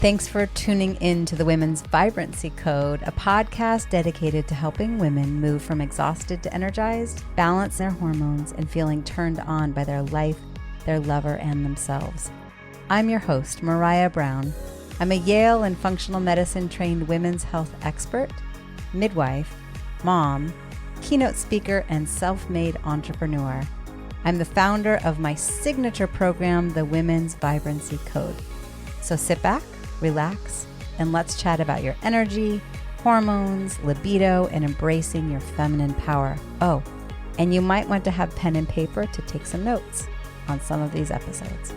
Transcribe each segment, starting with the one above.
Thanks for tuning in to the Women's Vibrancy Code, a podcast dedicated to helping women move from exhausted to energized, balance their hormones, and feeling turned on by their life, their lover, and themselves. I'm your host, Maraya Brown. I'm a Yale and functional medicine trained women's health expert, midwife, mom, keynote speaker, and self-made entrepreneur. I'm the founder of my signature program, the Women's Vibrancy Code. So sit back, relax, and let's chat about your energy, hormones, libido, and embracing your feminine power. Oh, and you might want to have pen and paper to take some notes on some of these episodes.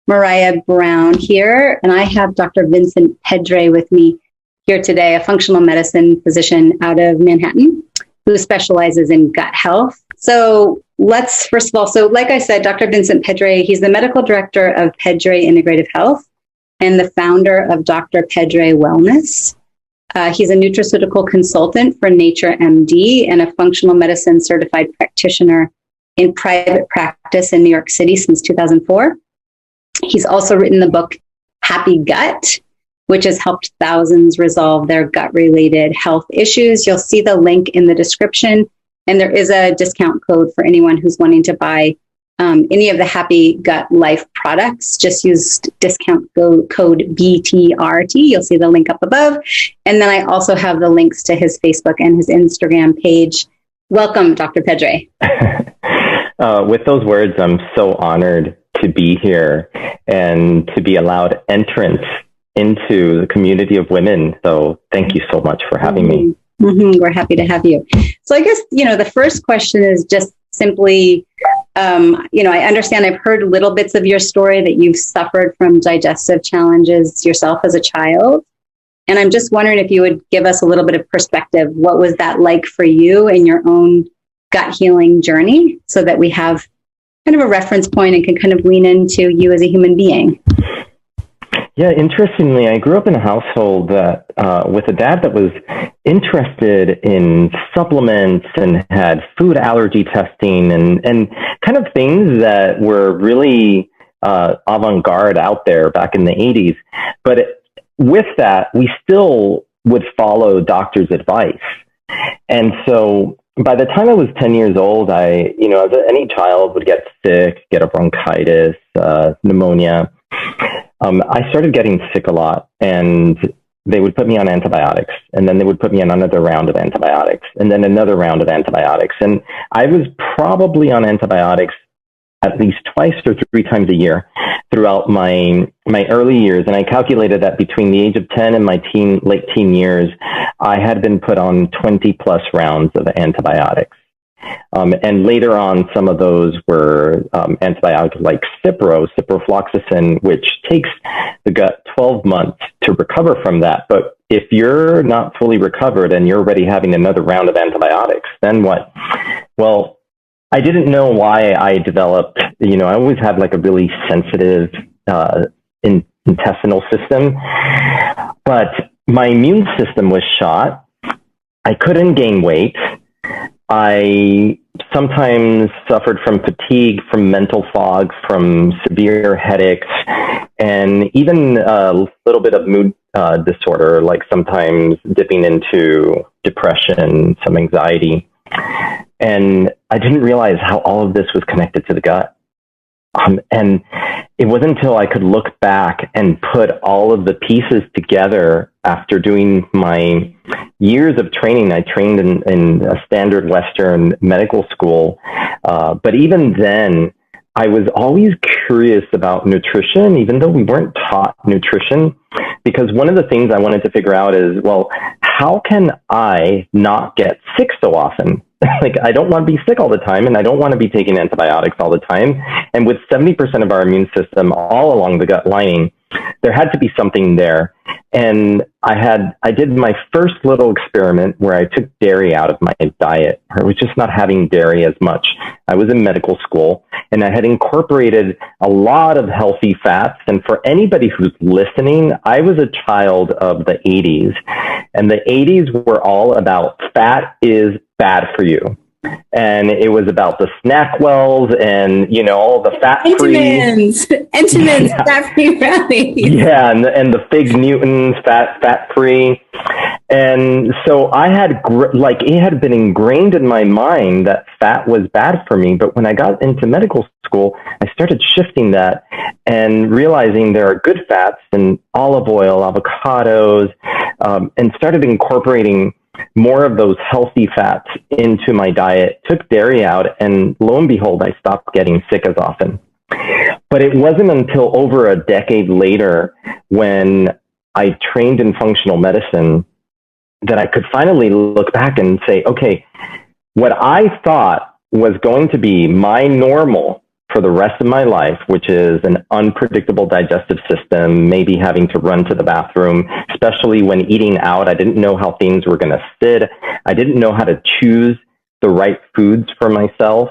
Maraya Brown here, and I have Dr. Vincent Pedre with me here today, a functional medicine physician out of Manhattan who specializes in gut health. So let's, first of all, so like I said, Dr. Vincent Pedre, he's the medical director of Pedre Integrative Health and the founder of Dr. Pedre Wellness. He's a nutraceutical consultant for Nature MD and a functional medicine certified practitioner in private practice in New York City since 2004. He's also written the book Happy Gut, which has helped thousands resolve their gut-related health issues. You'll see the link in the description, and there is a discount code for anyone who's wanting to buy any of the Happy Gut Life products. Just use discount code BTRT. You'll see the link up above. And then I also have the links to his Facebook and his Instagram page. Welcome, Dr. Pedre. With those words, I'm so honored to be here and to be allowed entrance into the community of women. So thank you so much for having me. Mm-hmm. We're happy to have you. So I guess, the first question is just simply, I understand I've heard little bits of your story that you've suffered from digestive challenges yourself as a child. And I'm just wondering if you would give us a little bit of perspective. What was that like for you in your own gut healing journey so that we have kind of a reference point and can kind of lean into you as a human being? Yeah, interestingly, I grew up in a household that with a dad that was interested in supplements and had food allergy testing and kind of things that were really avant-garde out there back in the 80s. But with that, we still would follow doctor's advice. And so by the time I was 10 years old, as any child would get sick, get a bronchitis, pneumonia. I started getting sick a lot, and they would put me on antibiotics, and then they would put me on another round of antibiotics, and then another round of antibiotics. And I was probably on antibiotics at least twice or three times a year throughout my early years. And I calculated that between the age of 10 and my late teen years, I had been put on 20 plus rounds of antibiotics. And later on, some of those were antibiotics like ciprofloxacin, which takes the gut 12 months to recover from that. But if you're not fully recovered and you're already having another round of antibiotics, then what? Well, I didn't know why I developed, I always had like a really sensitive intestinal system, but my immune system was shot. I couldn't gain weight. I sometimes suffered from fatigue, from mental fog, from severe headaches, and even a little bit of mood disorder, like sometimes dipping into depression, some anxiety. And I didn't realize how all of this was connected to the gut. And it wasn't until I could look back and put all of the pieces together after doing my years of training. I trained in a standard Western medical school. But even then, I was always curious about nutrition, even though we weren't taught nutrition, because one of the things I wanted to figure out is, well, how can I not get sick so often? Like, I don't want to be sick all the time, and I don't want to be taking antibiotics all the time. And with 70% of our immune system all along the gut lining, there had to be something there. And I did my first little experiment where I took dairy out of my diet. I was just not having dairy as much. I was in medical school and I had incorporated a lot of healthy fats. And for anybody who's listening, I was a child of the 80s, and the 80s were all about fat is bad for you. And it was about the snack wells and, you know, all the fat-free. Entenmann's fat-free brownies. Yeah, and the Fig Newtons, fat-free. And so I had, it had been ingrained in my mind that fat was bad for me. But when I got into medical school, I started shifting that and realizing there are good fats in olive oil, avocados, and started incorporating more of those healthy fats into my diet, took dairy out, and lo and behold, I stopped getting sick as often. But it wasn't until over a decade later, when I trained in functional medicine, that I could finally look back and say, okay, what I thought was going to be my normal for the rest of my life, which is an unpredictable digestive system, maybe having to run to the bathroom, especially when eating out. I didn't know how things were going to sit. I didn't know how to choose the right foods for myself.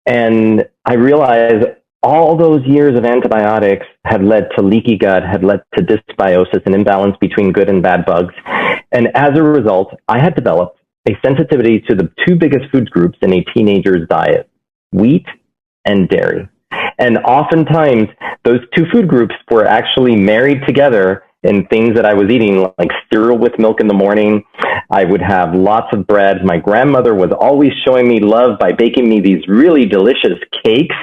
And I realized all those years of antibiotics had led to leaky gut, had led to dysbiosis, an imbalance between good and bad bugs. And as a result, I had developed a sensitivity to the two biggest food groups in a teenager's diet: wheat and dairy. And oftentimes those two food groups were actually married together in things that I was eating, like cereal with milk in the morning. I would have lots of bread. My grandmother was always showing me love by baking me these really delicious cakes,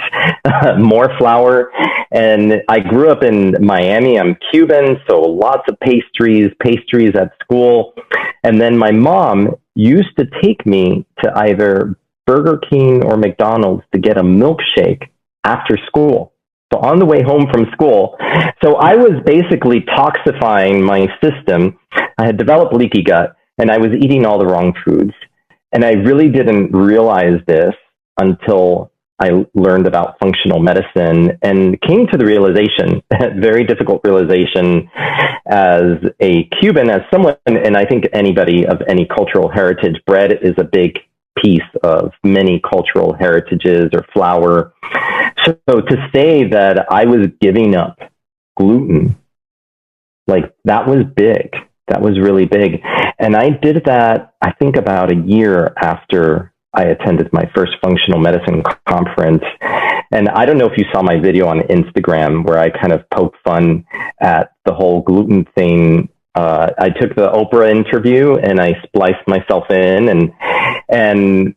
more flour. And I grew up in Miami. I'm Cuban, so lots of pastries at school. And then my mom used to take me to either Burger King or McDonald's to get a milkshake after school. So on the way home from school, so I was basically toxifying my system. I had developed leaky gut and I was eating all the wrong foods. And I really didn't realize this until I learned about functional medicine and came to the realization, very difficult realization as a Cuban, as someone, and I think anybody of any cultural heritage, bread is a big piece of many cultural heritages, or flour. So to say that I was giving up gluten, like that was big. That was really big. And I did that, I think, about a year after I attended my first functional medicine conference. And I don't know if you saw my video on Instagram where I kind of poked fun at the whole gluten thing. I took the Oprah interview and I spliced myself in and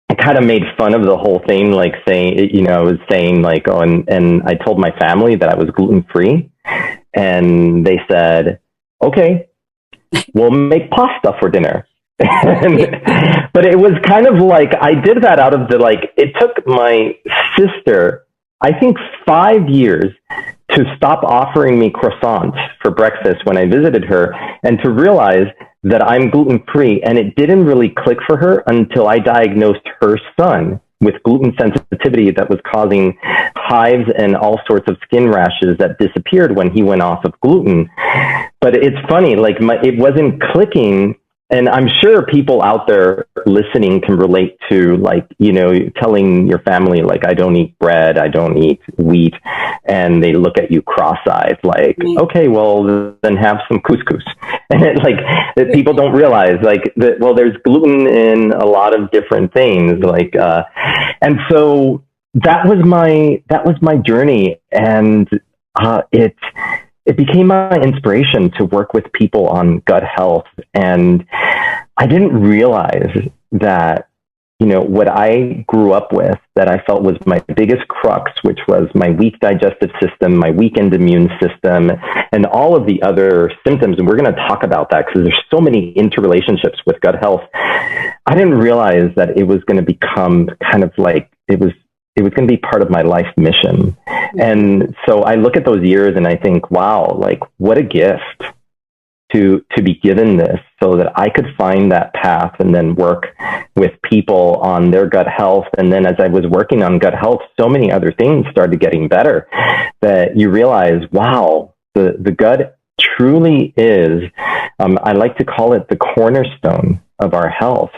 I kind of made fun of the whole thing, like saying, you know, I was saying like, oh, and I told my family that I was gluten-free, and they said, okay, we'll make pasta for dinner. But it was kind of like, I did that out of the, like, it took my sister, I think 5 years to stop offering me croissants for breakfast when I visited her, and to realize that I'm gluten-free. And it didn't really click for her until I diagnosed her son with gluten sensitivity that was causing hives and all sorts of skin rashes that disappeared when he went off of gluten. But it's funny, like it wasn't clicking. And I'm sure people out there listening can relate to, like, you know, telling your family, like, I don't eat bread, I don't eat wheat. And they look at you cross-eyed, like, okay, well, then have some couscous. And it, like, that people don't realize, like, that, well, there's gluten in a lot of different things. Like, and so that was my journey. And it became my inspiration to work with people on gut health. And I didn't realize that, you know, what I grew up with, that I felt was my biggest crux, which was my weak digestive system, my weakened immune system, and all of the other symptoms. And we're going to talk about that because there's so many interrelationships with gut health. I didn't realize that it was going to become kind of like, it was going to be part of my life mission. And so I look at those years and I think, wow, like what a gift to be given this, so that I could find that path and then work with people on their gut health. And then as I was working on gut health, so many other things started getting better, that you realize, wow, the gut truly is, I like to call it the cornerstone of our health.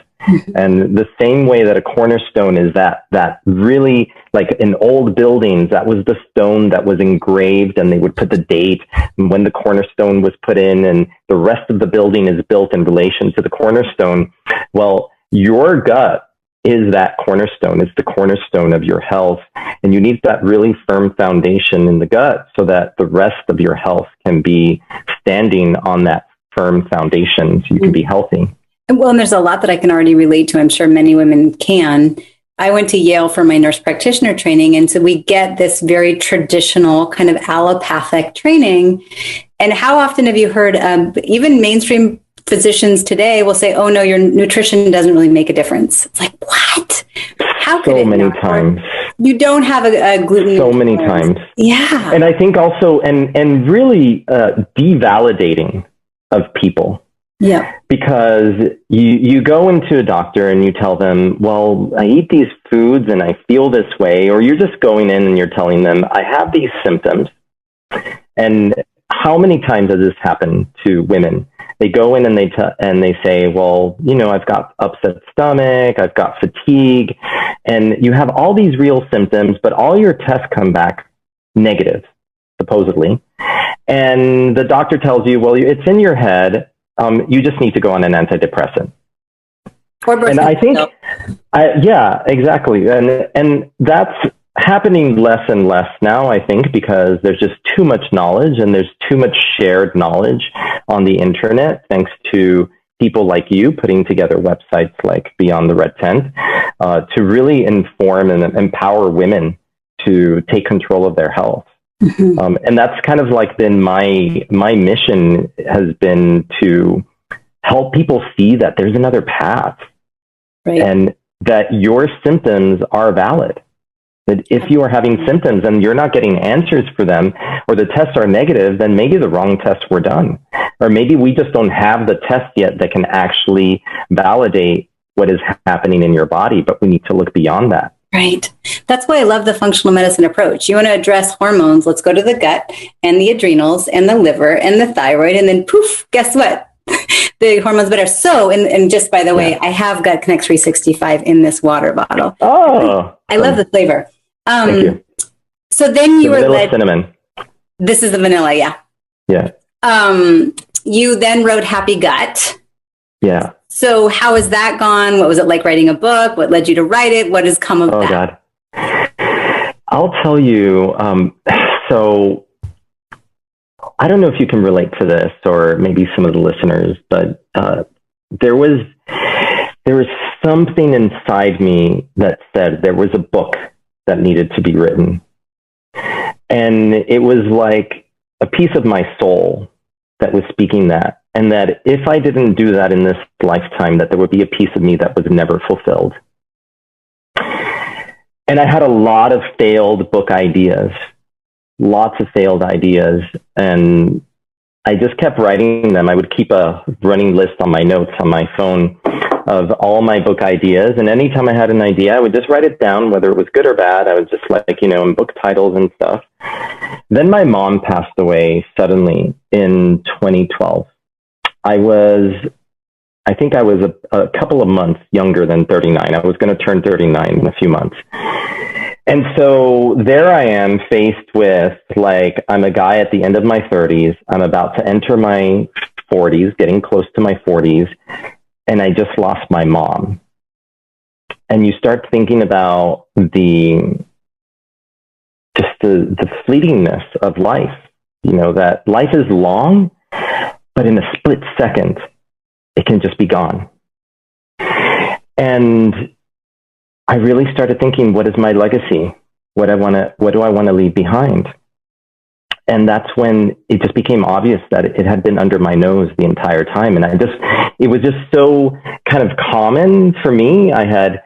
And the same way that a cornerstone is that really, like in old buildings, that was the stone that was engraved, and they would put the date when the cornerstone was put in, and the rest of the building is built in relation to the cornerstone. Well, your gut is that cornerstone. It's the cornerstone of your health. And you need that really firm foundation in the gut so that the rest of your health can be standing on that firm foundation so you can be healthy. Well, and there's a lot that I can already relate to. I'm sure many women can. I went to Yale for my nurse practitioner training. And so we get this very traditional kind of allopathic training. And how often have you heard, even mainstream physicians today will say, oh no, your nutrition doesn't really make a difference. It's like, what? How could so many times. You don't have a gluten. So many times. Yeah. And I think also, and really devalidating of people. Yeah. Because you go into a doctor and you tell them, well, I eat these foods and I feel this way, or you're just going in and you're telling them, I have these symptoms. And how many times has this happened to women? They go in and they say, well, you know, I've got upset stomach, I've got fatigue, and you have all these real symptoms, but all your tests come back negative, supposedly. And the doctor tells you, well, it's in your head. You just need to go on an antidepressant. And I think, yeah, exactly. And that's happening less and less now, I think, because there's just too much knowledge and there's too much shared knowledge on the internet, thanks to people like you putting together websites like Beyond the Red Tent, to really inform and empower women to take control of their health. Mm-hmm. And that's kind of like been my mission, has been to help people see that there's another path, right? And that your symptoms are valid. That if you are having symptoms and you're not getting answers for them, or the tests are negative, then maybe the wrong tests were done. Or maybe we just don't have the test yet that can actually validate what is happening in your body, but we need to look beyond that. Right. That's why I love the functional medicine approach. You want to address hormones, let's go to the gut and the adrenals and the liver and the thyroid, and then poof, guess what? The hormones better. So, and just by the way, I have Gut Connect 365 in this water bottle. Oh, I love the flavor. Thank you. So then you were led. Cinnamon. This is the vanilla, yeah. Yeah. You then wrote Happy Gut. Yeah. So how has that gone? What was it like writing a book? What led you to write it? What has come of that? Oh, God. I'll tell you. So I don't know if you can relate to this, or maybe some of the listeners, but there was something inside me that said there was a book that needed to be written. And it was like a piece of my soul that was speaking that. And that if I didn't do that in this lifetime, that there would be a piece of me that was never fulfilled. And I had a lot of failed book ideas, lots of failed ideas. And I just kept writing them. I would keep a running list on my notes on my phone of all my book ideas. And anytime I had an idea, I would just write it down, whether it was good or bad. I was just like, in book titles and stuff. Then my mom passed away suddenly in 2012. I think I was a couple of months younger than 39. I was going to turn 39 in a few months. And so there I am, faced with, like, I'm a guy at the end of my 30s. I'm about to enter my 40s, getting close to my 40s. And I just lost my mom. And you start thinking about the fleetingness of life, that life is long, but in a split second, it can just be gone. And I really started thinking, what is my legacy? What do I want to leave behind? And that's when it just became obvious that it had been under my nose the entire time. And it was just so kind of common for me. I had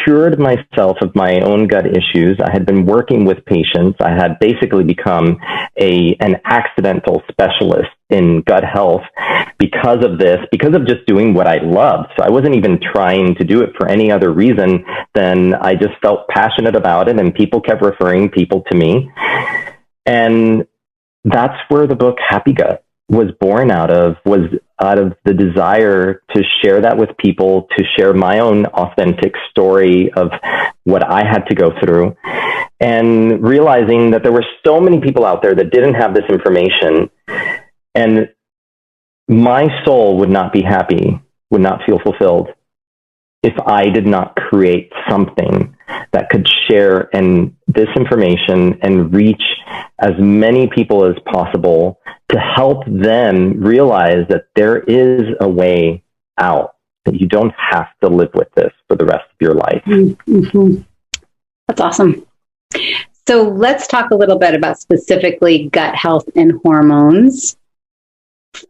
cured myself of my own gut issues. I had been working with patients. I had basically become an accidental specialist in gut health because of this, because of just doing what I loved. So I wasn't even trying to do it for any other reason than I just felt passionate about it, and people kept referring people to me. And that's where the book Happy Gut was born out of the desire to share that with people, to share my own authentic story of what I had to go through, and realizing that there were so many people out there that didn't have this information, and my soul would not be happy, would not feel fulfilled if I did not create something that could share this information and reach as many people as possible to help them realize that there is a way out, that you don't have to live with this for the rest of your life. Mm-hmm. That's awesome. So let's talk a little bit about specifically gut health and hormones.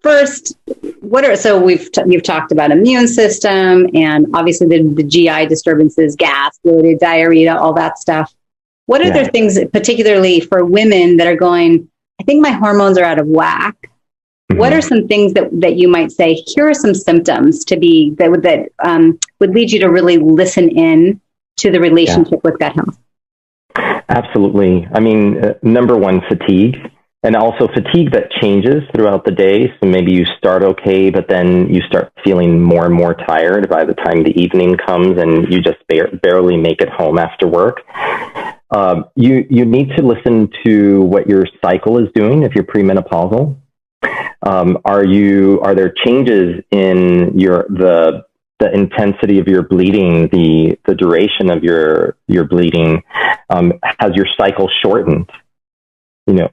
First, you've talked about immune system and obviously the GI disturbances, gas, bloated, diarrhea, all that stuff. What are there things, particularly for women that are going, I think my hormones are out of whack? Mm-hmm. What are some things that you might say, here are some symptoms that would lead you to really listen in to the relationship with gut health? Absolutely. I mean, number one, fatigue. And also fatigue that changes throughout the day. So maybe you start okay, but then you start feeling more and more tired by the time the evening comes and you just barely make it home after work. You need to listen to what your cycle is doing if you're premenopausal. Are there changes in the intensity of your bleeding, the duration of your bleeding? Has your cycle shortened?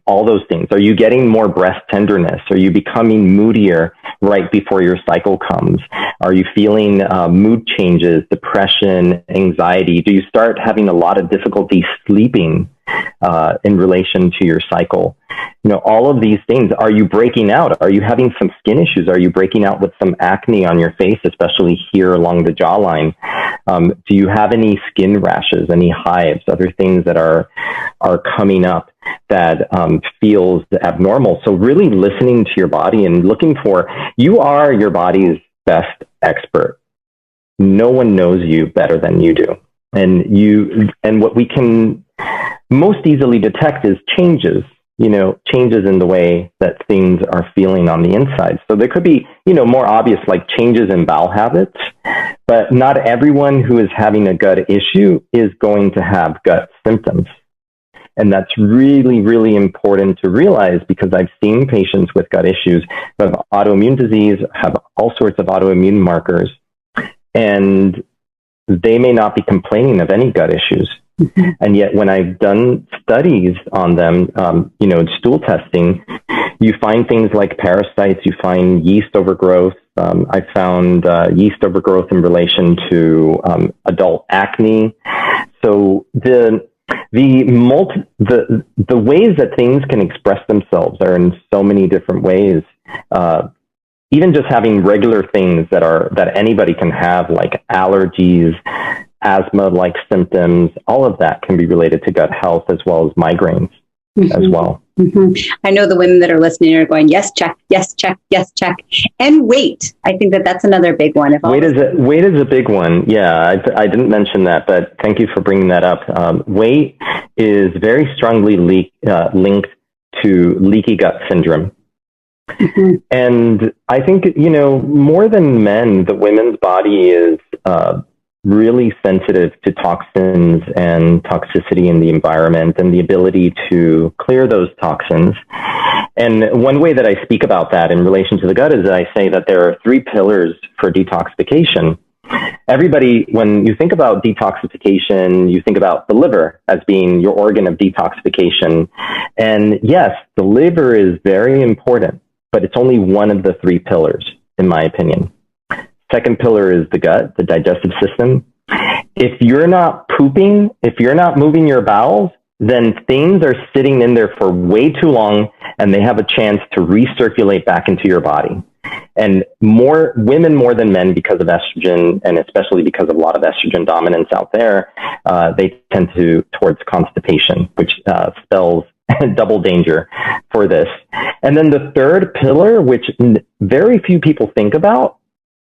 All those things. Are you getting more breast tenderness? Are you becoming moodier right before your cycle comes? Are you feeling mood changes, depression, anxiety? Do you start having a lot of difficulty sleeping in relation to your cycle? All of these things. Are you breaking out? Are you having some skin issues? Are you breaking out with some acne on your face, especially here along the jawline? Do you have any skin rashes, any hives, other things that are coming up that feels abnormal? So really listening to your body and looking for, you are your body's best expert. No one knows you better than you do. And what we can most easily detect is changes in the way that things are feeling on the inside. So there could be, more obvious like changes in bowel habits, but not everyone who is having a gut issue is going to have gut symptoms. And that's really, really important to realize, because I've seen patients with gut issues who have autoimmune disease, have all sorts of autoimmune markers, and they may not be complaining of any gut issues. Mm-hmm. And yet when I've done studies on them, stool testing, you find things like parasites, you find yeast overgrowth. I found yeast overgrowth in relation to adult acne. So the ways that things can express themselves are in so many different ways. Even just having regular things that anybody can have, like allergies, asthma-like symptoms, all of that can be related to gut health, as well as migraines. Mm-hmm. As well. Mm-hmm. I know the women that are listening are going, yes, check, yes, check, yes, check. And weight. I think that's another big one. Weight is a big one. Yeah, I didn't mention that, but thank you for bringing that up. Weight is very strongly linked to leaky gut syndrome. Mm-hmm. And I think, more than men, the women's body is really sensitive to toxins and toxicity in the environment and the ability to clear those toxins. And one way that I speak about that in relation to the gut is that I say that there are 3 pillars for detoxification. Everybody, when you think about detoxification, you think about the liver as being your organ of detoxification. And yes, the liver is very important, but it's only one of the 3 pillars, in my opinion. Second pillar is the gut, the digestive system. If you're not pooping, if you're not moving your bowels, then things are sitting in there for way too long, and they have a chance to recirculate back into your body. And women more than men, because of estrogen, and especially because of a lot of estrogen dominance out there, they tend towards constipation, which spells double danger for this. And then the third pillar, which very few people think about,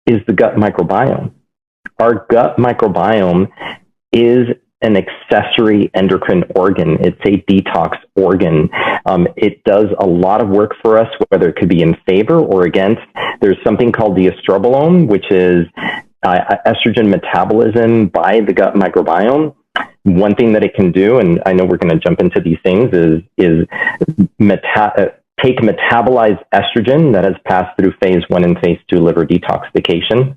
is the gut microbiome. Our gut microbiome is an accessory endocrine organ. It's a detox organ. It does a lot of work for us, whether it could be in favor or against. There's something called the estrogen, which is estrogen metabolism by the gut microbiome. One thing that it can do, and I know we're going to jump into these things, is take metabolized estrogen that has passed through phase 1 and phase 2 liver detoxification,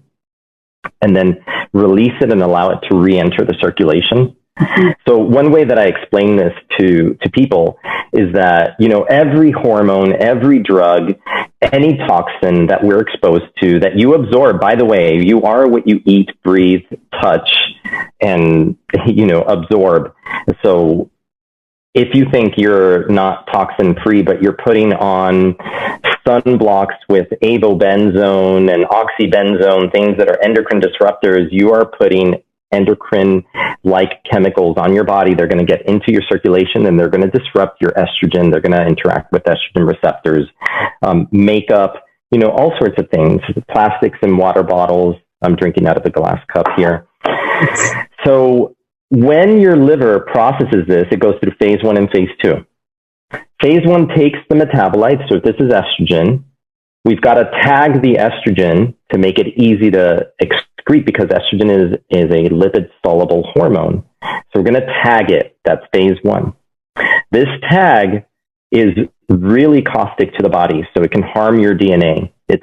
and then release it and allow it to re-enter the circulation. So one way that I explain this to people is that, every hormone, every drug, any toxin that we're exposed to, that you absorb, by the way, you are what you eat, breathe, touch, and, absorb. So if you think you're not toxin free, but you're putting on sunblocks with avobenzone and oxybenzone, things that are endocrine disruptors, you are putting endocrine-like chemicals on your body. They're going to get into your circulation and they're going to disrupt your estrogen. They're going to interact with estrogen receptors, makeup, all sorts of things, plastics in water bottles. I'm drinking out of a glass cup here. So when your liver processes this, it goes through phase 1 and phase 2. Phase 1 takes the metabolites. So if this is estrogen, we've got to tag the estrogen to make it easy to excrete, because estrogen is a lipid-soluble hormone. So we're going to tag it. That's phase 1. This tag is really caustic to the body, so it can harm your DNA. It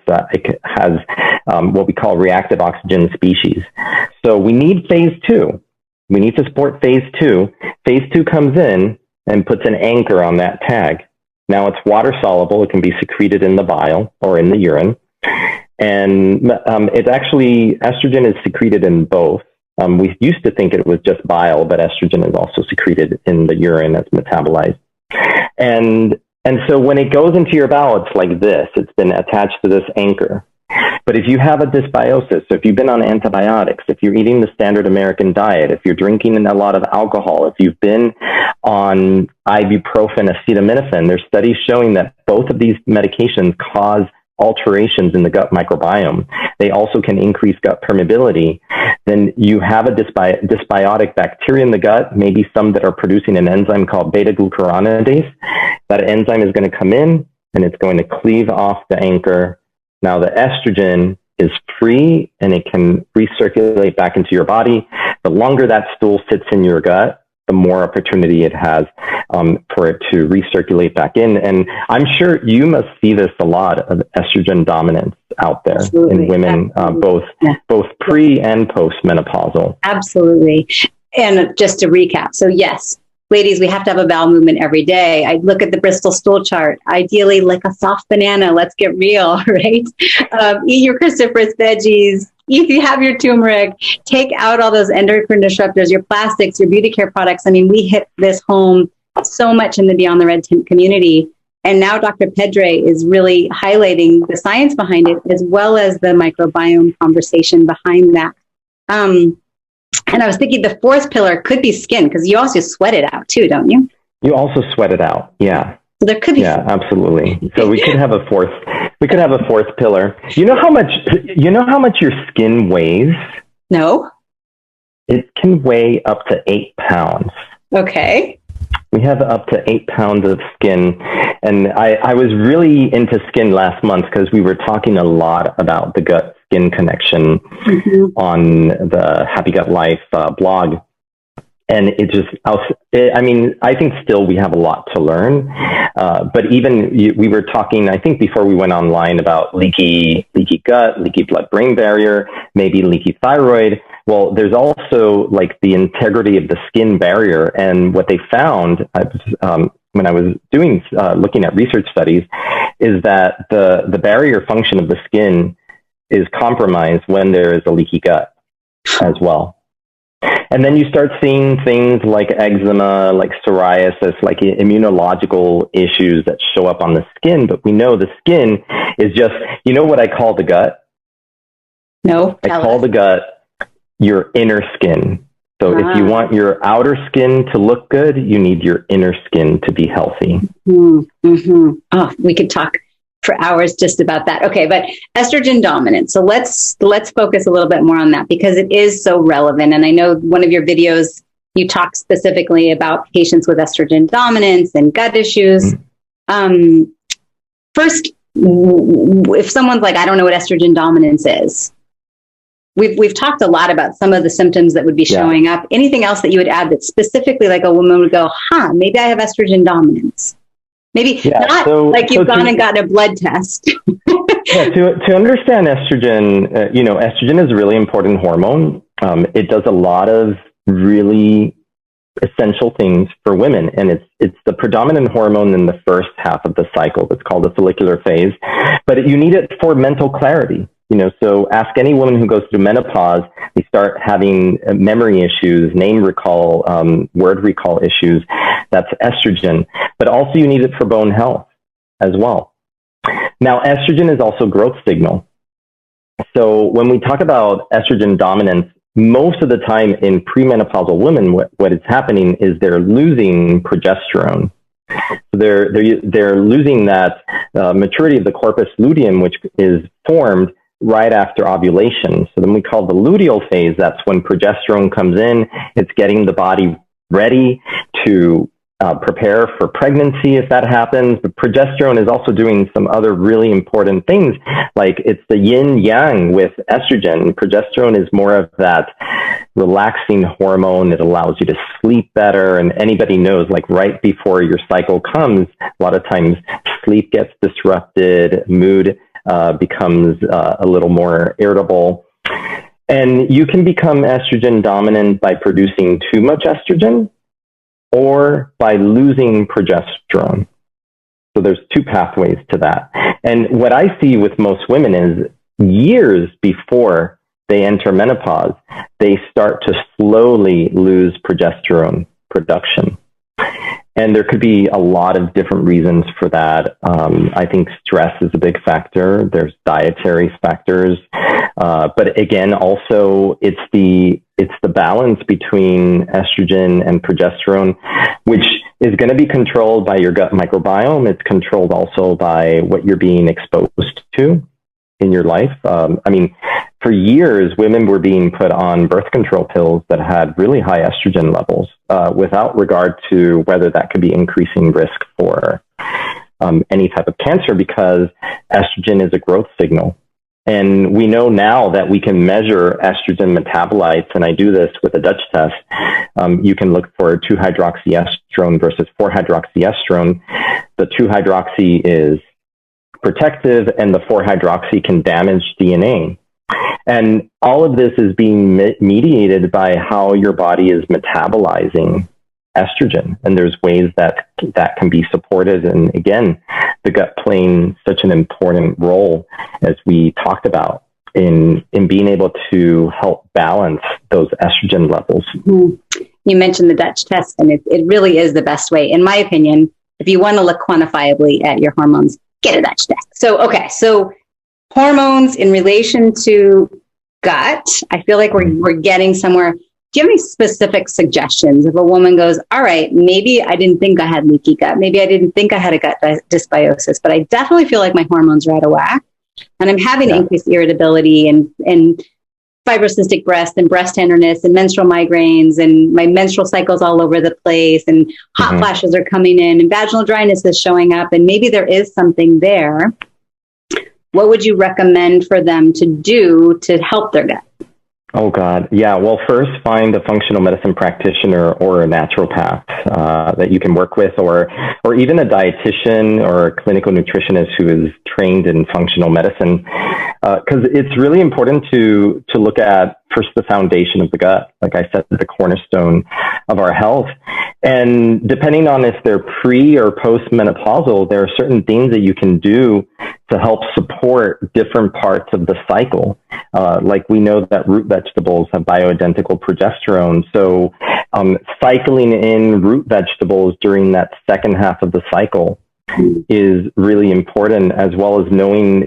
has what we call reactive oxygen species. So we need phase 2. We need to support phase 2. Phase 2 comes in and puts an anchor on that tag. Now it's water soluble. It can be secreted in the bile or in the urine. And it's actually, estrogen is secreted in both. We used to think it was just bile, but estrogen is also secreted in the urine that's metabolized. And so when it goes into your bowel, it's like this. It's been attached to this anchor. But if you have a dysbiosis, so if you've been on antibiotics, if you're eating the standard American diet, if you're drinking a lot of alcohol, if you've been on ibuprofen, acetaminophen, there's studies showing that both of these medications cause alterations in the gut microbiome. They also can increase gut permeability. Then you have a dysbiotic bacteria in the gut, maybe some that are producing an enzyme called beta-glucuronidase. That enzyme is going to come in and it's going to cleave off the anchor. Now the estrogen is free and it can recirculate back into your body. The longer that stool sits in your gut, the more opportunity it has for it to recirculate back in. And I'm sure you must see this a lot of estrogen dominance out there. Absolutely. In women, both pre and post-menopausal. Absolutely. And just to recap, so yes, ladies, we have to have a bowel movement every day. I look at the Bristol stool chart. Ideally, like a soft banana. Let's get real, right? Eat your cruciferous veggies. If you have your turmeric, take out all those endocrine disruptors, your plastics, your beauty care products. I mean, we hit this home so much in the Beyond the Red Tint community. And now Dr. Pedre is really highlighting the science behind it, as well as the microbiome conversation behind that. And I was thinking the fourth pillar could be skin, because you also sweat it out too, don't you? You also sweat it out. Yeah. So there could be. Yeah, absolutely. So we could have a fourth. We could have a fourth pillar. You know how much your skin weighs? No. It can weigh up to 8 pounds. Okay. We have up to 8 pounds of skin. And I was really into skin last month because we were talking a lot about the gut skin connection on the Happy Gut Life blog. And it just, I think still we have a lot to learn. But even we were talking, I think before we went online, about leaky gut, leaky blood-brain barrier, maybe leaky thyroid. Well, there's also like the integrity of the skin barrier. And what they found when I was looking at research studies is that the barrier function of the skin is compromised when there is a leaky gut as well. And then you start seeing things like eczema, like psoriasis, like immunological issues that show up on the skin. But we know the skin is just, you know what I call the gut? No. I call the gut your inner skin. So if you want your outer skin to look good, you need your inner skin to be healthy. Mm-hmm. Oh, we could talk for hours just about that. Okay, but estrogen dominant. So let's focus a little bit more on that, because it is so relevant. And I know one of your videos you talk specifically about patients with estrogen dominance and gut issues. First, if someone's like, I don't know what estrogen dominance is, we've talked a lot about some of the symptoms that would be showing up. Anything else that you would add that specifically like a woman would go, maybe I have estrogen dominance? Maybe not like you've gone and gotten a blood test. To understand estrogen, estrogen is a really important hormone. It does a lot of really essential things for women, and it's the predominant hormone in the first half of the cycle. That's called the follicular phase, but you need it for mental clarity. So ask any woman who goes through menopause, they start having memory issues, name recall, word recall issues. That's estrogen, but also you need it for bone health as well. Now, estrogen is also growth signal. So when we talk about estrogen dominance, most of the time in premenopausal women, what is happening is they're losing progesterone. So they're losing that maturity of the corpus luteum, which is formed right after ovulation. So then we call the luteal phase. That's when progesterone comes in. It's getting the body ready to prepare for pregnancy if that happens. But progesterone is also doing some other really important things, like it's the yin yang with estrogen. Progesterone is more of that relaxing hormone. It allows you to sleep better. And anybody knows, like right before your cycle comes, a lot of times sleep gets disrupted, mood becomes a little more irritable. And you can become estrogen dominant by producing too much estrogen or by losing progesterone. So there's two pathways to that. And what I see with most women is years before they enter menopause, they start to slowly lose progesterone production. And there could be a lot of different reasons for that. I think stress is a big factor. There's dietary factors. But again, also it's the balance between estrogen and progesterone, which is going to be controlled by your gut microbiome. It's controlled also by what you're being exposed to in your life. For years, women were being put on birth control pills that had really high estrogen levels, without regard to whether that could be increasing risk for any type of cancer, because estrogen is a growth signal. And we know now that we can measure estrogen metabolites, and I do this with a Dutch test. You can look for 2-hydroxyestrone versus 4-hydroxyestrone. The 2-hydroxy is protective, and the 4-hydroxy can damage DNA. And all of this is being mediated by how your body is metabolizing estrogen. And there's ways that can be supported. And again, the gut playing such an important role, as we talked about, in being able to help balance those estrogen levels. You mentioned the Dutch test, and it really is the best way, in my opinion. If you want to look quantifiably at your hormones, get a Dutch test. So hormones in relation to gut, I feel like we're getting somewhere. Do you have any specific suggestions if a woman goes, all right, maybe I didn't think I had leaky gut. Maybe I didn't think I had a gut dysbiosis, but I definitely feel like my hormones are out of whack. And I'm having increased irritability and fibrocystic breast and breast tenderness and menstrual migraines, and my menstrual cycle's all over the place, and hot flashes are coming in, and vaginal dryness is showing up, and maybe there is something there. What would you recommend for them to do to help their gut? Oh, God. Yeah. Well, first, find a functional medicine practitioner or a naturopath that you can work with, or even a dietitian or a clinical nutritionist who is trained in functional medicine, because it's really important to look at first the foundation of the gut. Like I said, the cornerstone of our health. And depending on if they're pre or post-menopausal, there are certain things that you can do to help support different parts of the cycle. Like we know that root vegetables have bioidentical progesterone. So cycling in root vegetables during that second half of the cycle is really important, as well as knowing,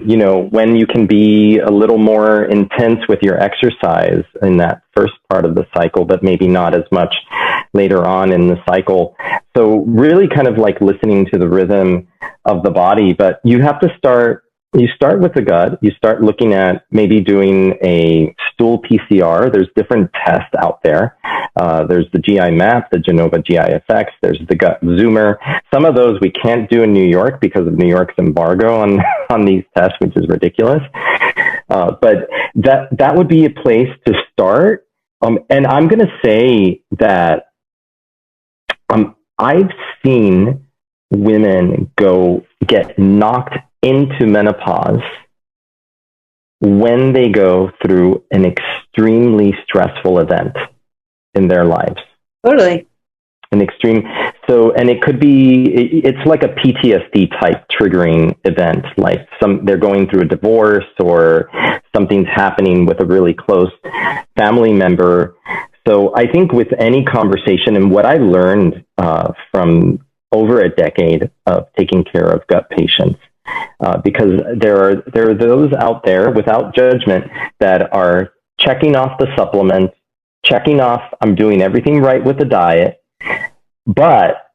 when you can be a little more intense with your exercise in that first part of the cycle, but maybe not as much later on in the cycle. So really kind of like listening to the rhythm of the body, but you have to start you start with the gut. You start looking at maybe doing a stool PCR. There's different tests out there. There's the GI Map, the Genova GIFX. There's the Gut Zoomer. Some of those we can't do in New York because of New York's embargo on these tests, which is ridiculous. But that would be a place to start. And I'm going to say that I've seen women get knocked into menopause when they go through an extremely stressful event in their lives. Totally. An extreme. So, and it could be, it's like a PTSD type triggering event, like they're going through a divorce or something's happening with a really close family member. So I think with any conversation, and what I learned from over a decade of taking care of gut patients, because there are those out there without judgment that are checking off the supplements, checking off, I'm doing everything right with the diet, but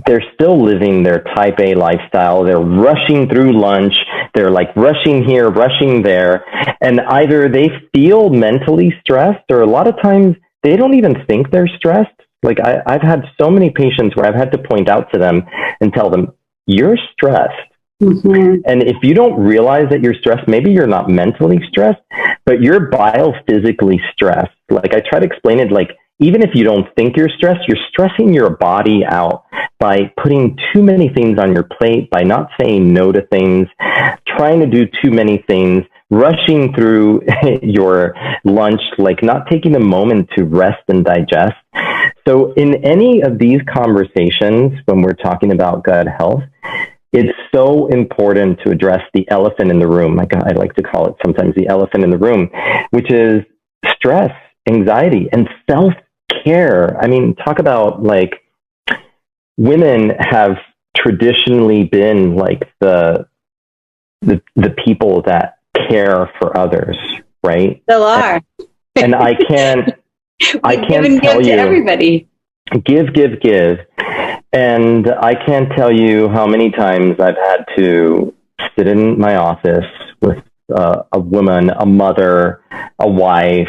they're still living their type A lifestyle. They're rushing through lunch. They're like rushing here, rushing there. And either they feel mentally stressed, or a lot of times they don't even think they're stressed. Like I've had so many patients where I've had to point out to them and tell them, you're stressed. Mm-hmm. And if you don't realize that you're stressed, maybe you're not mentally stressed, but you're biophysically stressed. Like I try to explain it, like even if you don't think you're stressed, you're stressing your body out by putting too many things on your plate, by not saying no to things, trying to do too many things, rushing through your lunch, like not taking a moment to rest and digest. So in any of these conversations, when we're talking about gut health, it's so important to address the elephant in the room. I like to call it sometimes the elephant in the room, which is stress, anxiety, and self-care. I mean, talk about like women have traditionally been like the people that care for others, right? Still are. And I can't tell you, to everybody. Give. And I can't tell you how many times I've had to sit in my office with a woman, a mother, a wife,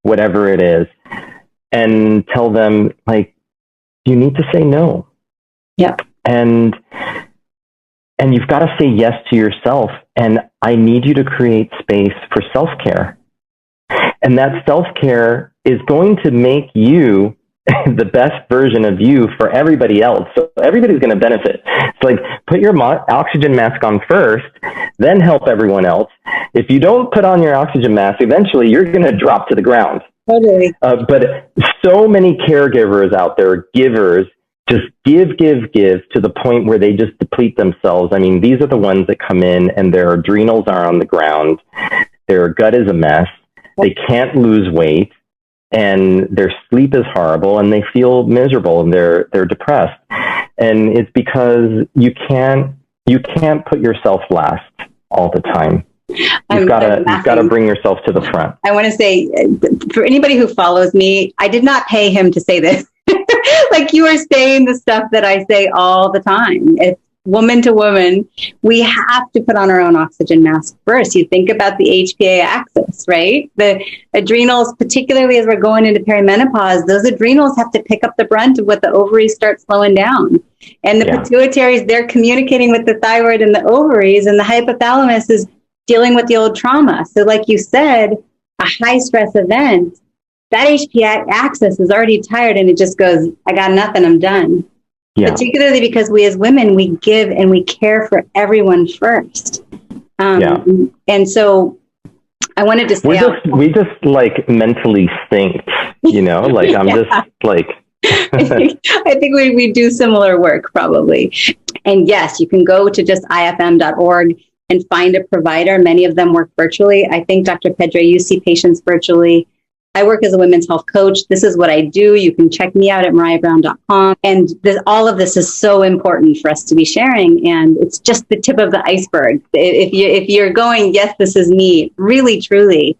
whatever it is, and tell them, like, you need to say no. Yeah. And you've got to say yes to yourself. And I need you to create space for self-care. And that self-care is going to make you the best version of you for everybody else. So everybody's going to benefit. It's like, put your oxygen mask on first, then help everyone else. If you don't put on your oxygen mask, eventually you're going to drop to the ground. Totally. But so many caregivers out there, givers, just give to the point where they just deplete themselves. I mean, these are the ones that come in and their adrenals are on the ground. Their gut is a mess. They can't lose weight. And their sleep is horrible, and they feel miserable, and they're depressed. And it's because you can't put yourself last all the time. You've got to bring yourself to the front. I want to say, for anybody who follows me, I did not pay him to say this. Like, you are saying the stuff that I say all the time. It's woman to woman. We have to put on our own oxygen mask first. You think about the HPA axis, right? The adrenals, particularly as we're going into perimenopause, those adrenals have to pick up the brunt of what the ovaries start slowing down. And the pituitaries, they're communicating with the thyroid and the ovaries, and the hypothalamus is dealing with the old trauma. So like you said, a high stress event, that HPA axis is already tired, and it just goes, I got nothing, I'm done. Yeah. Particularly because we as women, we give and we care for everyone first. And so I wanted to say... We just like mentally think, you know, like I'm just like... I think we do similar work probably. And yes, you can go to just ifm.org and find a provider. Many of them work virtually. I think, Dr. Pedre, you see patients virtually. I work as a women's health coach. This is what I do. You can check me out at marayabrown.com. And all of this is so important for us to be sharing. And it's just the tip of the iceberg. If you're going, yes, this is me, really, truly,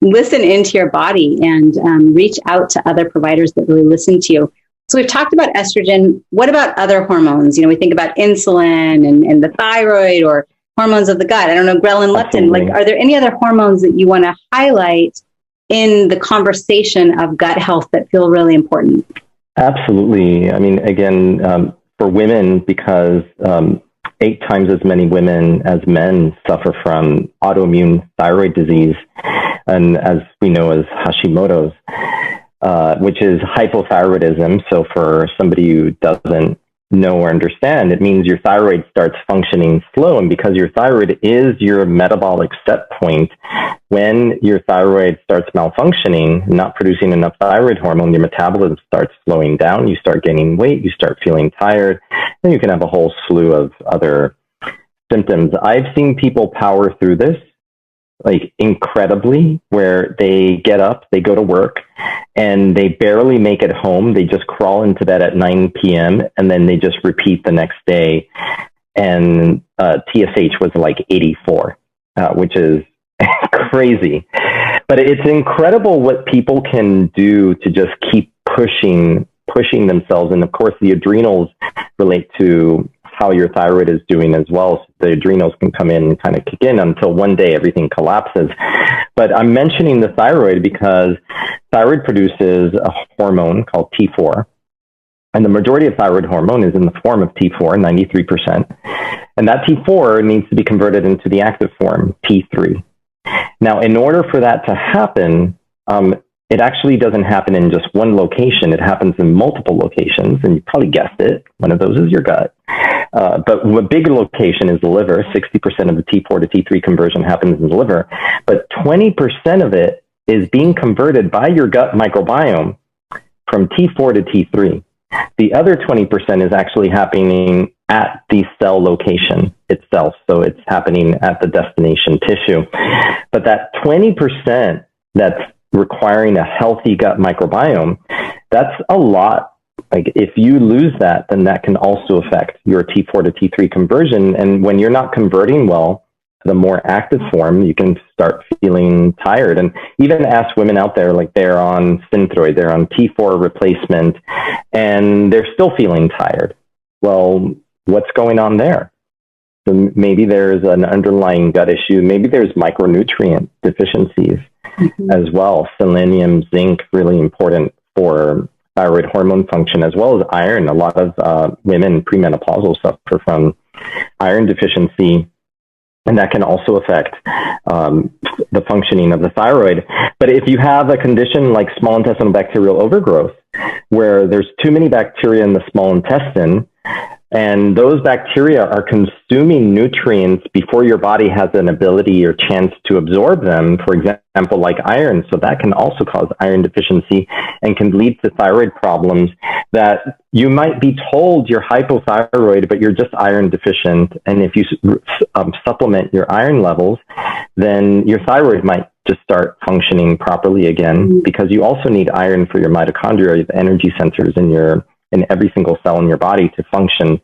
listen into your body and reach out to other providers that really listen to you. So we've talked about estrogen. What about other hormones? You know, we think about insulin and the thyroid, or hormones of the gut. I don't know, ghrelin, leptin. Absolutely. Like, are there any other hormones that you want to highlight in the conversation of gut health that feel really important? Absolutely. I mean, again, for women, because 8 times as many women as men suffer from autoimmune thyroid disease, and as we know as Hashimoto's, which is hypothyroidism. So for somebody who doesn't know or understand, it means your thyroid starts functioning slow. And because your thyroid is your metabolic set point, when your thyroid starts malfunctioning, not producing enough thyroid hormone, your metabolism starts slowing down, you start gaining weight, you start feeling tired, and you can have a whole slew of other symptoms. I've seen people power through this like incredibly, where they get up, they go to work, and they barely make it home. They just crawl into bed at 9 p.m. and then they just repeat the next day. And TSH was like 84, which is crazy. But it's incredible what people can do to just keep pushing themselves. And of course, the adrenals relate to how your thyroid is doing as well. So the adrenals can come in and kind of kick in until one day everything collapses. But I'm mentioning the thyroid because thyroid produces a hormone called T4. And the majority of thyroid hormone is in the form of T4, 93%. And that T4 needs to be converted into the active form, T3. Now, in order for that to happen, it actually doesn't happen in just one location. It happens in multiple locations, and you probably guessed it. One of those is your gut. But a big location is the liver. 60% of the T4 to T3 conversion happens in the liver. But 20% of it is being converted by your gut microbiome from T4 to T3. The other 20% is actually happening at the cell location itself. So it's happening at the destination tissue. But that 20% that's requiring a healthy gut microbiome, that's a lot. Like if you lose that, then that can also affect your T4 to T3 conversion. And when you're not converting well, the more active form, you can start feeling tired. And even ask women out there, like they're on Synthroid, they're on T4 replacement, and they're still feeling tired. Well, what's going on there? So maybe there's an underlying gut issue. Maybe there's micronutrient deficiencies as well. Selenium, zinc, really important for thyroid hormone function, as well as iron. A lot of women premenopausal suffer from iron deficiency, and that can also affect the functioning of the thyroid. But if you have a condition like small intestinal bacterial overgrowth, where there's too many bacteria in the small intestine, and those bacteria are consuming nutrients before your body has an ability or chance to absorb them, for example, like iron. So that can also cause iron deficiency and can lead to thyroid problems that you might be told you're hypothyroid, but you're just iron deficient. And if you supplement your iron levels, then your thyroid might just start functioning properly again, because you also need iron for your mitochondria, the energy centers in every single cell in your body to function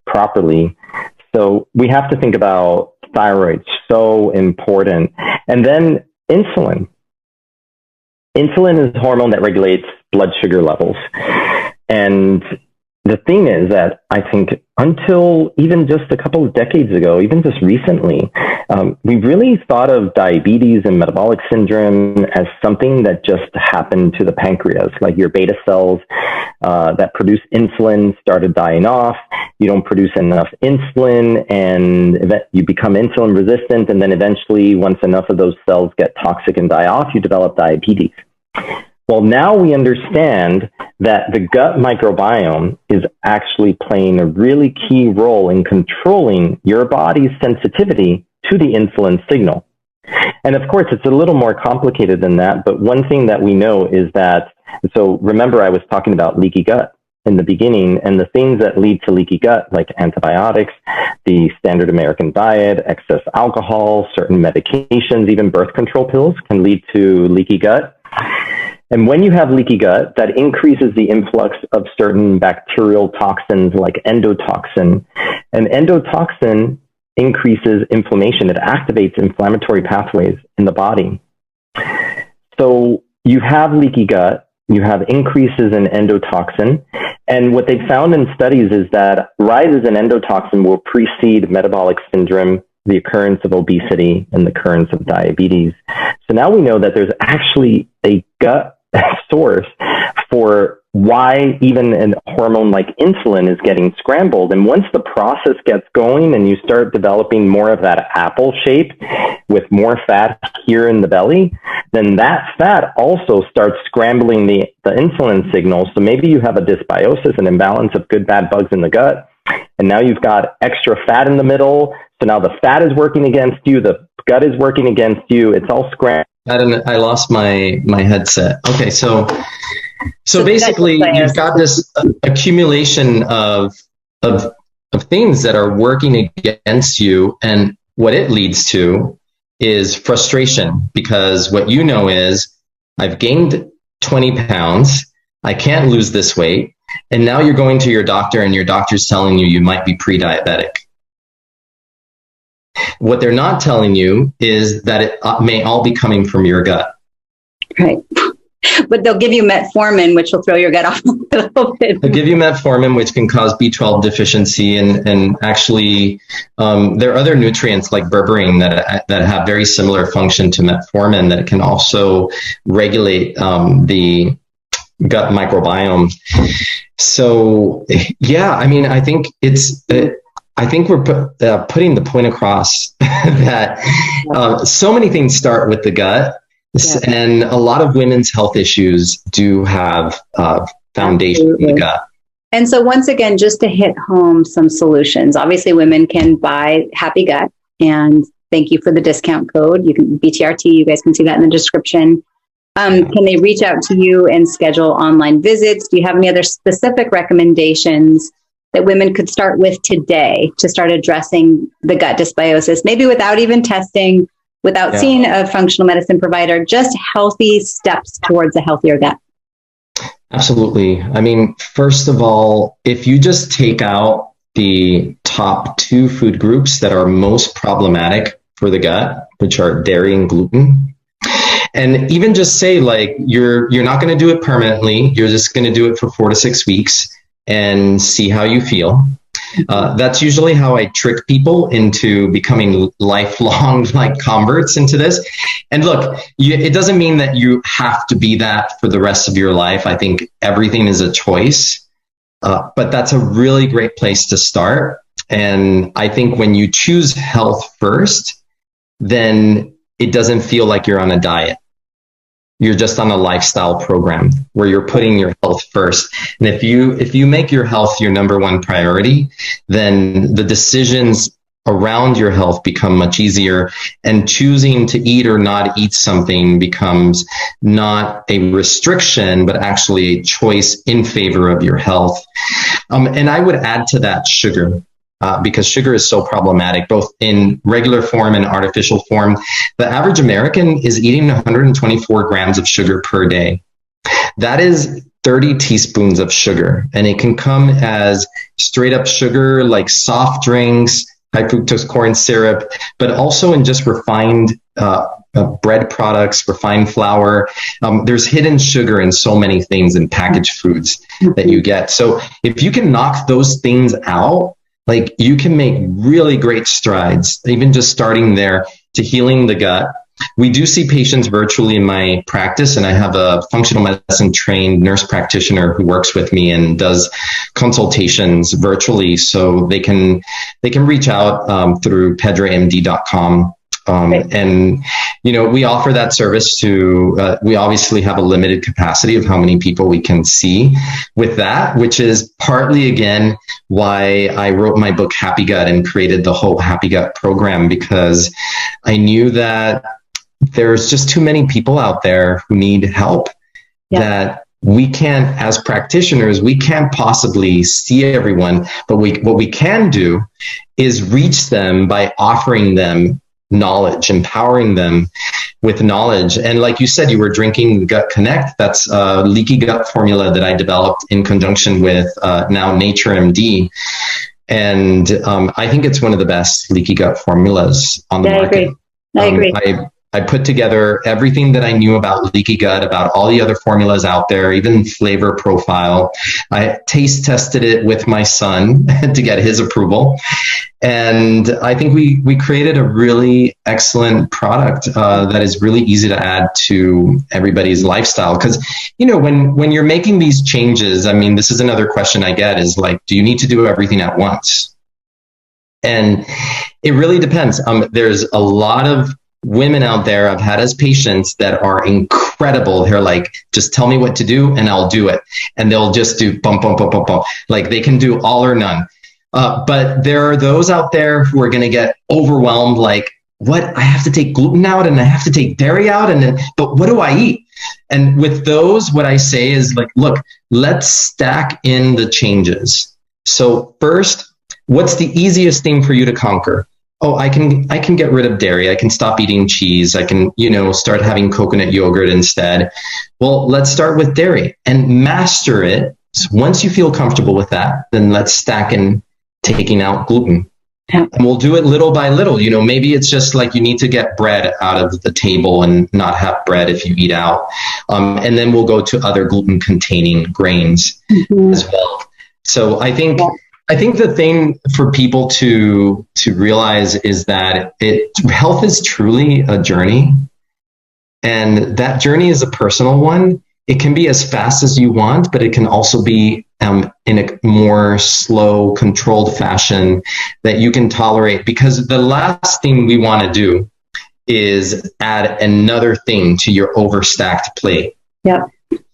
properly. So we have to think about thyroid, so important. And then insulin. Insulin is a hormone that regulates blood sugar levels. And the thing is that I think until even just a couple of decades ago, even just recently, we really thought of diabetes and metabolic syndrome as something that just happened to the pancreas, like your beta cells that produce insulin started dying off. You don't produce enough insulin and you become insulin resistant. And then eventually, once enough of those cells get toxic and die off, you develop diabetes. Well, now we understand that the gut microbiome is actually playing a really key role in controlling your body's sensitivity to the insulin signal. And of course, it's a little more complicated than that. But one thing that we know is that, so remember I was talking about leaky gut in the beginning, and the things that lead to leaky gut, like antibiotics, the standard American diet, excess alcohol, certain medications, even birth control pills can lead to leaky gut. And when you have leaky gut, that increases the influx of certain bacterial toxins like endotoxin. And endotoxin increases inflammation. It activates inflammatory pathways in the body. So you have leaky gut, you have increases in endotoxin. And what they found in studies is that rises in endotoxin will precede metabolic syndrome the occurrence of obesity and the occurrence of diabetes. So now we know that there's actually a gut source for why even a hormone like insulin is getting scrambled. And once the process gets going and you start developing more of that apple shape with more fat here in the belly, then that fat also starts scrambling the insulin signal. So maybe you have a dysbiosis, an imbalance of good, bad bugs in the gut. And now you've got extra fat in the middle. So now the fat is working against you. The gut is working against you. It's all scrambled. I lost my headset. Okay, so basically you've got this accumulation of things that are working against you, and what it leads to is frustration, because what you know is, I've gained 20 pounds, I can't lose this weight, and now you're going to your doctor and your doctor's telling you might be pre-diabetic. What they're not telling you is that it may all be coming from your gut. Right. But they'll give you metformin, which will throw your gut off a little bit. They'll give you metformin, which can cause B12 deficiency. And actually, there are other nutrients like berberine that have very similar function to metformin that can also regulate the gut microbiome. So, yeah, I mean, I think I think we're putting the point across that so many things start with the gut. Yeah. And a lot of women's health issues do have foundation in the gut. And so once again, just to hit home some solutions, obviously women can buy Happy Gut, and thank you for the discount code. You can BTRT, you guys can see that in the description. Can they reach out to you and schedule online visits? Do you have any other specific recommendations that women could start with today to start addressing the gut dysbiosis, maybe without even testing, without seeing a functional medicine provider, just healthy steps towards a healthier gut? Absolutely. I mean, first of all, if you just take out the top 2 food groups that are most problematic for the gut, which are dairy and gluten, and even just say like, you're not going to do it permanently, you're just going to do it for 4 to 6 weeks and see how you feel. That's usually how I trick people into becoming lifelong like converts into this. And look, it doesn't mean that you have to be that for the rest of your life. I think everything is a choice, but that's a really great place to start. And I think when you choose health first, then it doesn't feel like you're on a diet. You're just on a lifestyle program where you're putting your health first. And if you make your health your number one priority, then the decisions around your health become much easier, and choosing to eat or not eat something becomes not a restriction, but actually a choice in favor of your health. And I would add to that sugar. Because sugar is so problematic, both in regular form and artificial form. The average American is eating 124 grams of sugar per day. That is 30 teaspoons of sugar. And it can come as straight up sugar, like soft drinks, high fructose corn syrup, but also in just refined bread products, refined flour. There's hidden sugar in so many things in packaged foods that you get. So if you can knock those things out, like, you can make really great strides, even just starting there, to healing the gut. We do see patients virtually in my practice, and I have a functional medicine trained nurse practitioner who works with me and does consultations virtually. So they can reach out through pedremd.com. And, we offer that service to, we obviously have a limited capacity of how many people we can see with that, which is partly, again, why I wrote my book, Happy Gut, and created the whole Happy Gut program, because I knew that there's just too many people out there who need help, that we can't, as practitioners, we can't possibly see everyone, but what we can do is reach them by offering them knowledge, empowering them with knowledge. And like you said, you were drinking Gut Connect. That's a leaky gut formula that I developed in conjunction with now Nature MD. And I think it's one of the best leaky gut formulas on the market. I agree. I put together everything that I knew about leaky gut, about all the other formulas out there, even flavor profile. I taste tested it with my son to get his approval. And I think we created a really excellent product that is really easy to add to everybody's lifestyle. Because, you know, when you're making these changes, I mean, this is another question I get is like, do you need to do everything at once? And it really depends. There's a lot of women out there I've had as patients that are incredible. They're like, just tell me what to do and I'll do it. And they'll just do bump, bump, bump, bump, bump. Like they can do all or none. But there are those out there who are going to get overwhelmed. Like, what? I have to take gluten out and I have to take dairy out. And then, but what do I eat? And with those, what I say is like, look, let's stack in the changes. So first, what's the easiest thing for you to conquer? Oh, I can get rid of dairy. I can stop eating cheese. I can, you know, start having coconut yogurt instead. Well, let's start with dairy and master it. So once you feel comfortable with that, then let's stack in taking out gluten. And we'll do it little by little. You know, maybe it's just like you need to get bread out of the table and not have bread if you eat out. And then we'll go to other gluten containing grains as well. So I think the thing for people to realize is that health is truly a journey, and that journey is a personal one. It can be as fast as you want, but it can also be in a more slow, controlled fashion that you can tolerate. Because the last thing we want to do is add another thing to your overstacked plate. Yeah.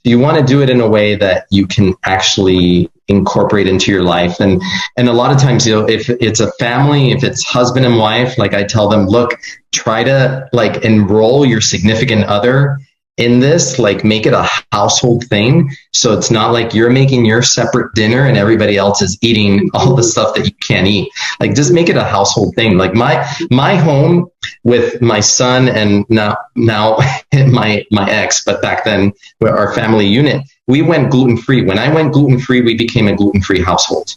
You want to do it in a way that you can actually incorporate into your life. And a lot of times, you know, if it's a family, if it's husband and wife, like I tell them, look, try to like enroll your significant other in this, like make it a household thing. So it's not like you're making your separate dinner and everybody else is eating all the stuff that you can't eat. Like just make it a household thing. Like my home with my son and now my ex, but back then our family unit, we went gluten-free. When I went gluten-free, we became a gluten-free household.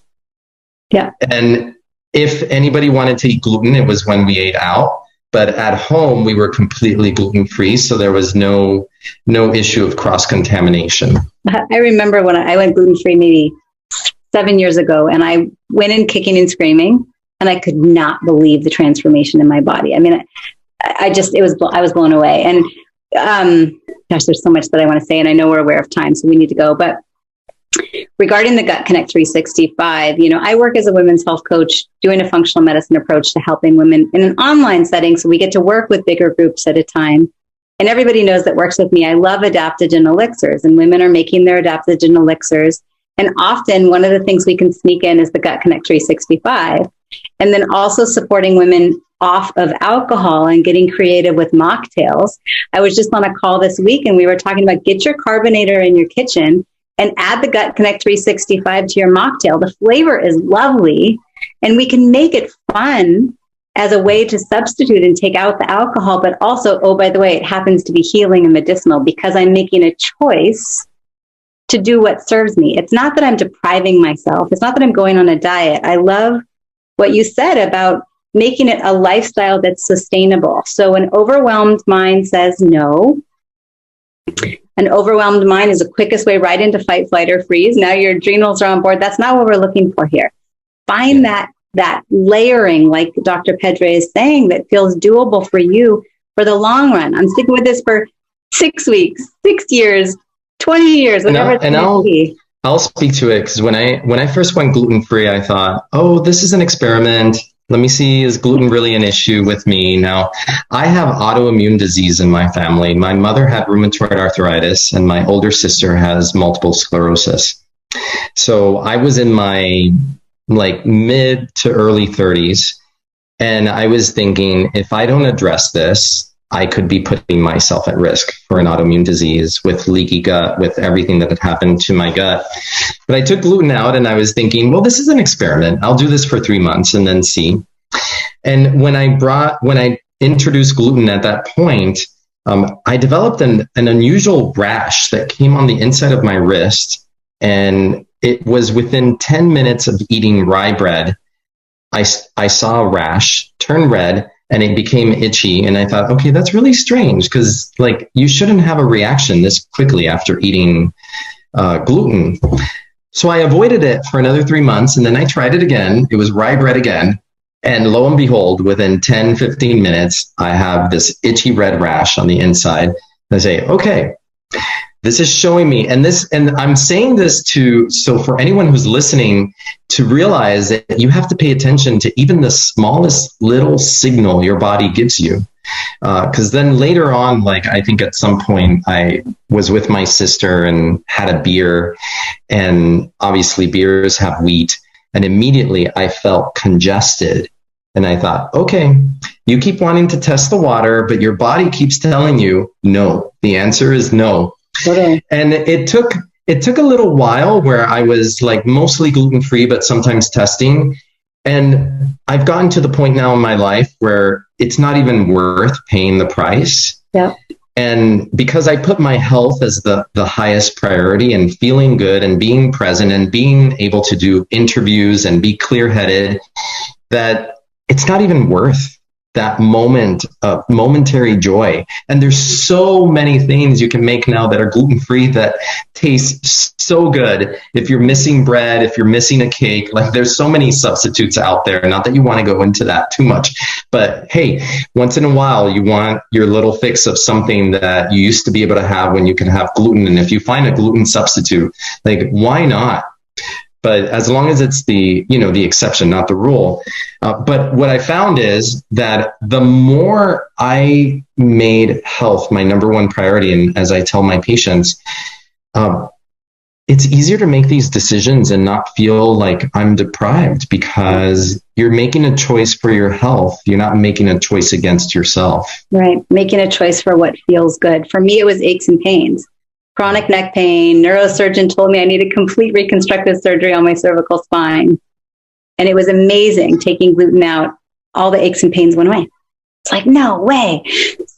Yeah. And if anybody wanted to eat gluten, it was when we ate out. But at home, we were completely gluten-free, so there was no issue of cross-contamination. I remember when I went gluten-free maybe 7 years ago, and I went in kicking and screaming, and I could not believe the transformation in my body. I mean, I was blown away. And gosh, there's so much that I want to say, and I know we're aware of time, so we need to go. But regarding the Gut Connect 365, you know, I work as a women's health coach doing a functional medicine approach to helping women in an online setting. So we get to work with bigger groups at a time. And everybody knows that works with me. I love adaptogen elixirs, and women are making their adaptogen elixirs. And often one of the things we can sneak in is the Gut Connect 365. And then also supporting women off of alcohol and getting creative with mocktails. I was just on a call this week and we were talking about get your carbonator in your kitchen and add the Gut Connect 365 to your mocktail. The flavor is lovely, and we can make it fun as a way to substitute and take out the alcohol, but also, oh, by the way, it happens to be healing and medicinal because I'm making a choice to do what serves me. It's not that I'm depriving myself. It's not that I'm going on a diet. I love what you said about making it a lifestyle that's sustainable. So an overwhelmed mind says no. An overwhelmed mind is the quickest way right into fight, flight, or freeze. Now your adrenals are on board. That's not what we're looking for here. Find that layering, like Dr. Pedre is saying, that feels doable for you for the long run. I'm sticking with this for 6 weeks, 6 years, 20 years, whatever it's going to be. I'll speak to it because when I first went gluten-free, I thought, oh, this is an experiment. Let me see, is gluten really an issue with me? Now, I have autoimmune disease in my family. My mother had rheumatoid arthritis, and my older sister has multiple sclerosis. So I was in my mid to early 30s, and I was thinking, if I don't address this, I could be putting myself at risk for an autoimmune disease with leaky gut, with everything that had happened to my gut. But I took gluten out and I was thinking, well, this is an experiment. I'll do this for 3 months and then see. And when I introduced gluten at that point, I developed an unusual rash that came on the inside of my wrist. And it was within 10 minutes of eating rye bread, I saw a rash turn red, and it became itchy. And I thought, okay, that's really strange, because like you shouldn't have a reaction this quickly after eating gluten. So I avoided it for another 3 months, and then I tried it again. It was rye bread again. And lo and behold, within 10, 15 minutes, I have this itchy red rash on the inside. I say, okay, this is showing me, and I'm saying this so for anyone who's listening, to realize that you have to pay attention to even the smallest little signal your body gives you. Because then later on, like I think at some point I was with my sister and had a beer, and obviously beers have wheat, and immediately I felt congested. And I thought, okay, you keep wanting to test the water, but your body keeps telling you no. The answer is no. Okay. And it took a little while where I was like mostly gluten-free, but sometimes testing. And I've gotten to the point now in my life where it's not even worth paying the price. Yeah. And because I put my health as the highest priority, and feeling good and being present and being able to do interviews and be clear-headed, that it's not even worth that moment of momentary joy. And there's so many things you can make now that are gluten-free that taste so good. If you're missing bread, if you're missing a cake, like there's so many substitutes out there. Not that you want to go into that too much, but hey, once in a while you want your little fix of something that you used to be able to have when you can have gluten. And if you find a gluten substitute, like why not? But as long as it's the exception, not the rule. But what I found is that the more I made health my number one priority, and as I tell my patients, it's easier to make these decisions and not feel like I'm deprived, because you're making a choice for your health. You're not making a choice against yourself. Right. Making a choice for what feels good. For me, it was aches and pains. Chronic neck pain. Neurosurgeon told me I needed complete reconstructive surgery on my cervical spine. And it was amazing. Taking gluten out, all the aches and pains went away. It's like, no way.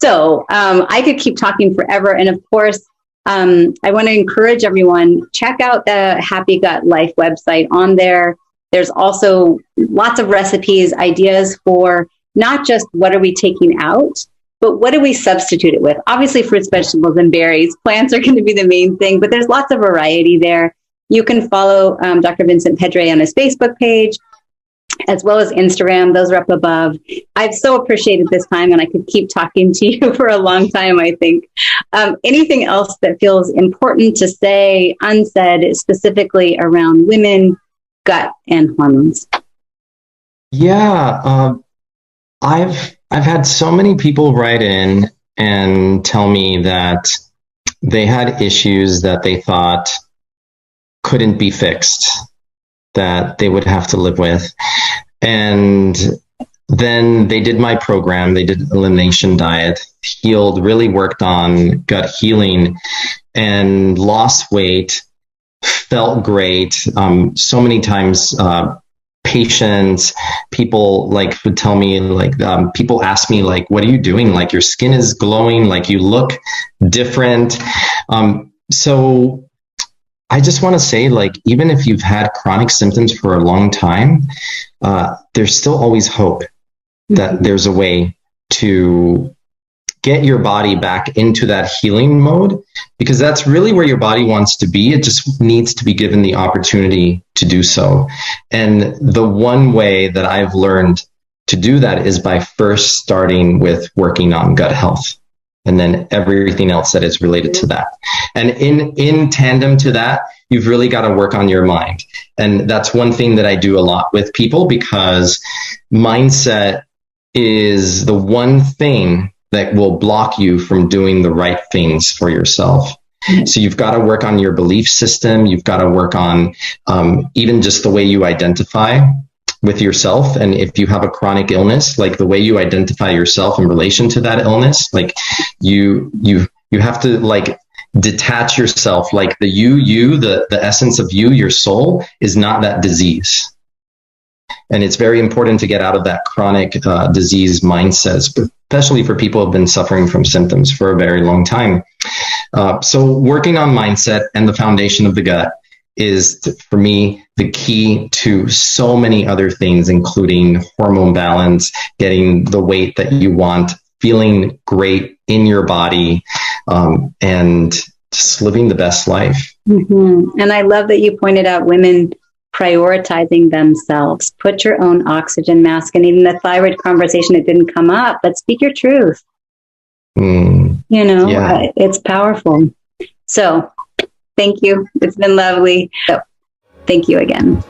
So I could keep talking forever. And of course, I want to encourage everyone, check out the Happy Gut Life website. On there, there's also lots of recipes, ideas for not just what are we taking out, but what do we substitute it with? Obviously, fruits, vegetables, and berries. Plants are going to be the main thing, but there's lots of variety there. You can follow Dr. Vincent Pedre on his Facebook page, as well as Instagram. Those are up above. I've so appreciated this time, and I could keep talking to you for a long time, I think. Anything else that feels important to say, unsaid, specifically around women, gut, and hormones? Yeah, I've had so many people write in and tell me that they had issues that they thought couldn't be fixed, that they would have to live with. And then they did my program. They did elimination diet, healed, really worked on gut healing, and lost weight, felt great. So many times, patients, people like would tell me, like people ask me, like, what are you doing? Like your skin is glowing, like you look different. So I just want to say, like, even if you've had chronic symptoms for a long time, there's still always hope that there's a way to get your body back into that healing mode, because that's really where your body wants to be. It just needs to be given the opportunity to do so. And the one way that I've learned to do that is by first starting with working on gut health, and then everything else that is related to that. And in tandem to that, you've really got to work on your mind. And that's one thing that I do a lot with people, because mindset is the one thing that will block you from doing the right things for yourself. So you've got to work on your belief system. You've got to work on even just the way you identify with yourself. And if you have a chronic illness, like the way you identify yourself in relation to that illness, like you have to like detach yourself, like the essence of you, your soul is not that disease. And it's very important to get out of that chronic disease mindset, especially for people who have been suffering from symptoms for a very long time. So working on mindset and the foundation of the gut. is, for me, the key to so many other things, including hormone balance, getting the weight that you want, feeling great in your body, and just living the best life. Mm-hmm. And I love that you pointed out women prioritizing themselves. Put your own oxygen mask. And even the thyroid conversation, it didn't come up, but speak your truth. It's powerful. So thank you. It's been lovely. So thank you again.